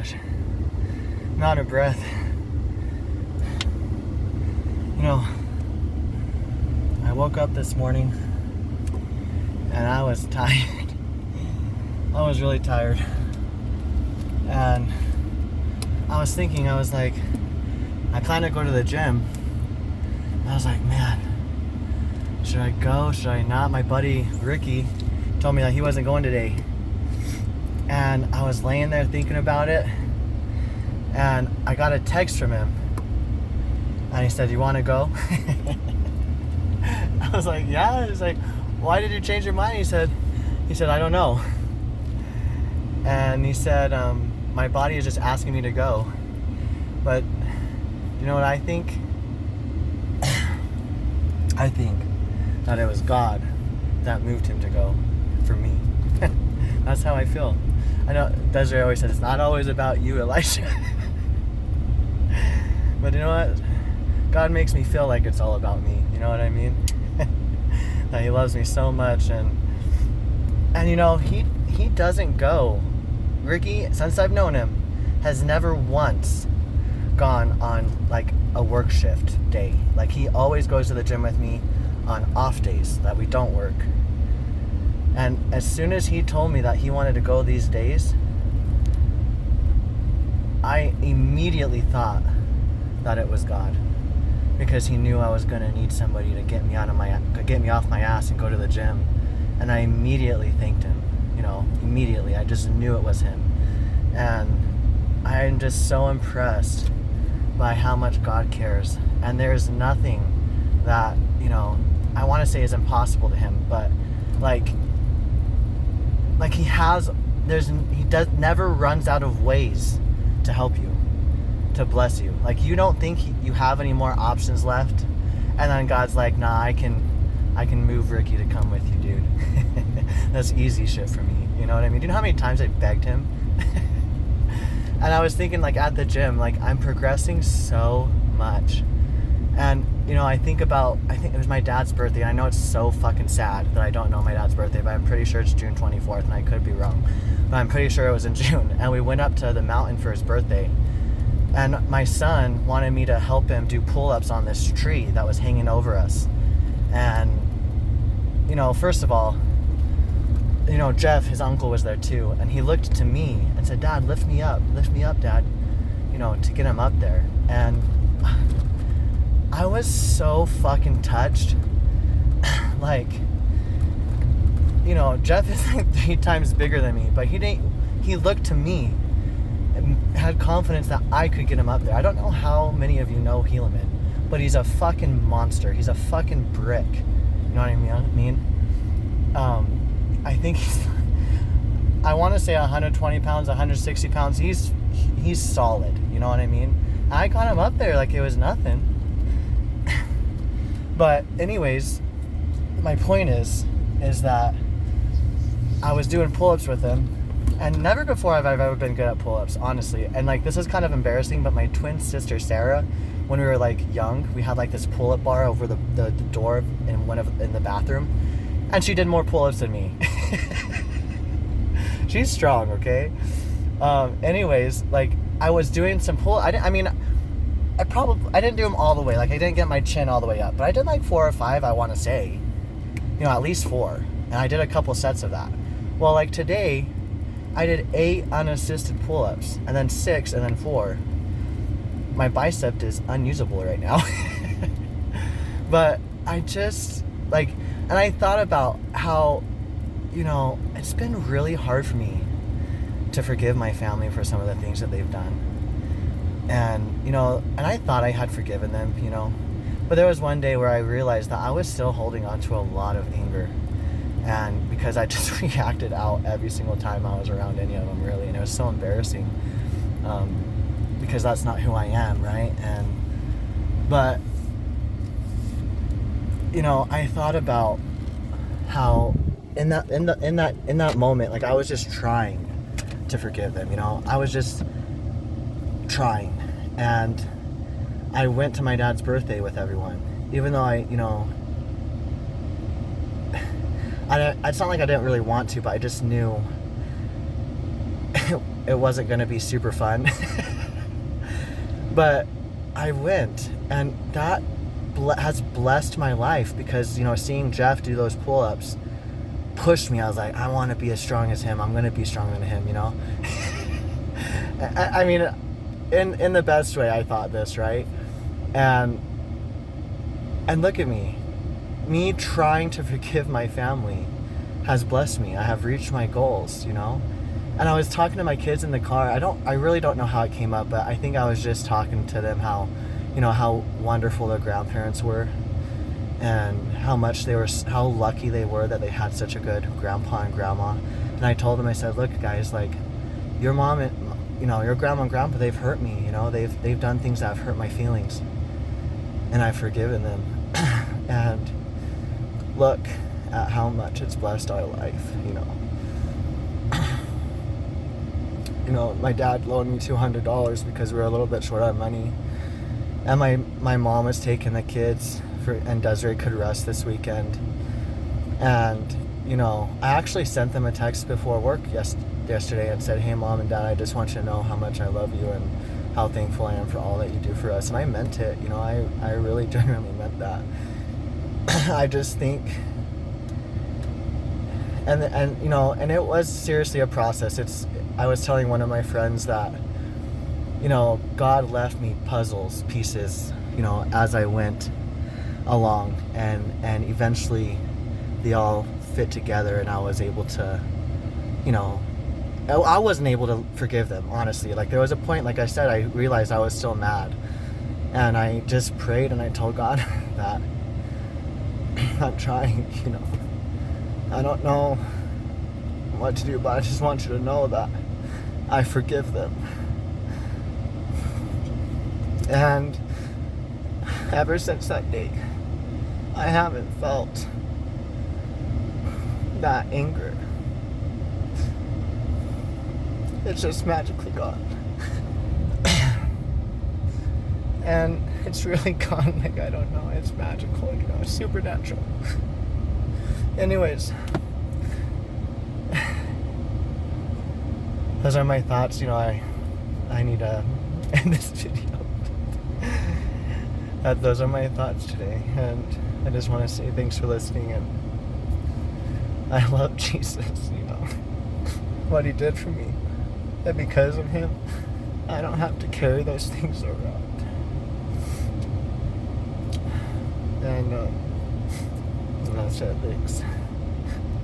gosh. I'm out of breath. You know, I woke up this morning and I was tired. I was really tired. And I was thinking, I was like, I kind of go to the gym. And I was like, man, should I go? Should I not? My buddy Ricky told me that he wasn't going today. And I was laying there thinking about it. And I got a text from him. And he said, you want to go? I was like, yeah. He was like, why did you change your mind? He said, I don't know. And he said, my body is just asking me to go. But you know what I think? I think that it was God that moved him to go for me. That's how I feel. I know Desiree always said, it's not always about you, Elisha. But you know what? God makes me feel like it's all about me. You know what I mean? That he loves me so much. And you know, he doesn't go. Ricky, since I've known him, has never once gone on like a work shift day. Like he always goes to the gym with me on off days that we don't work. And as soon as he told me that he wanted to go these days, I immediately thought that it was God, because he knew I was going to need somebody to get me off my ass and go to the gym. And I immediately thanked him. You know, immediately. I just knew it was him. And I'm just so impressed by how much God cares. And there's nothing that, you know, I want to say is impossible to him, but like he never runs out of ways to help you, to bless you. Like you don't think you have any more options left, and then God's like, nah, I can move Ricky to come with you, dude. That's easy shit for me. You know what I mean? Do you know how many times I begged him? And I was thinking, like, at the gym, like, I'm progressing so much. And, you know, I think it was my dad's birthday. And I know it's so fucking sad that I don't know my dad's birthday, but I'm pretty sure it's June 24th, and I could be wrong. But I'm pretty sure it was in June. And we went up to the mountain for his birthday. And my son wanted me to help him do pull-ups on this tree that was hanging over us. And, you know, first of all, you know, Jeff, his uncle, was there too, and he looked to me and said, Dad, lift me up, Dad, you know, to get him up there. And I was so fucking touched. Like, you know, Jeff is like 3 times bigger than me, but he looked to me and had confidence that I could get him up there. I don't know how many of you know Helaman, but he's a fucking monster. He's a fucking brick. You know what I mean? I think I want to say 120 pounds, 160 pounds. He's solid. You know what I mean? I got him up there like it was nothing. But anyways, my point is that I was doing pull-ups with him, and never before have I ever been good at pull-ups, honestly. And like, this is kind of embarrassing, but my twin sister Sarah, when we were like young, we had like this pull-up bar over the door in the bathroom, and she did more pull-ups than me. She's strong, okay? Anyways, like, I was doing some I didn't do them all the way. Like, I didn't get my chin all the way up, but I did like 4 or 5, I want to say. You know, at least 4. And I did a couple sets of that. Well, like today, I did 8 unassisted pull-ups, and then 6, and then 4. My bicep is unusable right now. But I just, like, and I thought about how, you know, it's been really hard for me to forgive my family for some of the things that they've done. And, you know, and I thought I had forgiven them, you know. But there was one day where I realized that I was still holding on to a lot of anger. And because I just reacted out every single time I was around any of them, really. And it was so embarrassing. Because that's not who I am, right? But, you know, I thought about how in that moment, like, I was just trying to forgive them, you know. I was just trying. And I went to my dad's birthday with everyone, even though it's not like I didn't really want to, but I just knew it wasn't going to be super fun. But I went, and that has blessed my life, because, you know, seeing Jeff do those pull-ups pushed me. I was like, I want to be as strong as him. I'm going to be stronger than him, you know? I mean, in the best way, I thought this, right? And look at me. Me trying to forgive my family has blessed me. I have reached my goals, you know? And I was talking to my kids in the car. I really don't know how it came up, but I think I was just talking to them how, you know, how wonderful their grandparents were, and how lucky they were that they had such a good grandpa and grandma. And I told them, I said, look guys, like, your mom and, you know, your grandma and grandpa, they've hurt me, you know, they've done things that have hurt my feelings, and I've forgiven them. And look at how much it's blessed our life, you know. You know, my dad loaned me $200 because we were a little bit short on money, and my mom was taking the kids and Desiree could rest this weekend. And, you know, I actually sent them a text before work yesterday and said, hey Mom and Dad, I just want you to know how much I love you and how thankful I am for all that you do for us. And I meant it, you know, I really genuinely meant that. I just think, and you know, and it was seriously a process. I was telling one of my friends that, you know, God left me pieces, you know, as I went along, and eventually they all fit together, and I was able to, you know, I wasn't able to forgive them, honestly. Like, there was a point, like I said, I realized I was still mad, and I just prayed and I told God that I'm trying, you know, I don't know what to do, but I just want you to know that I forgive them. And ever since that day, I haven't felt that anger. It's just magically gone. And it's really gone, like, I don't know, it's magical, you know, it's supernatural. Anyways, those are my thoughts. You know, I need to end this video. Those are my thoughts today, and I just want to say thanks for listening, and I love Jesus, you know, what he did for me, and because of him, I don't have to carry those things around. And that's it. Thanks.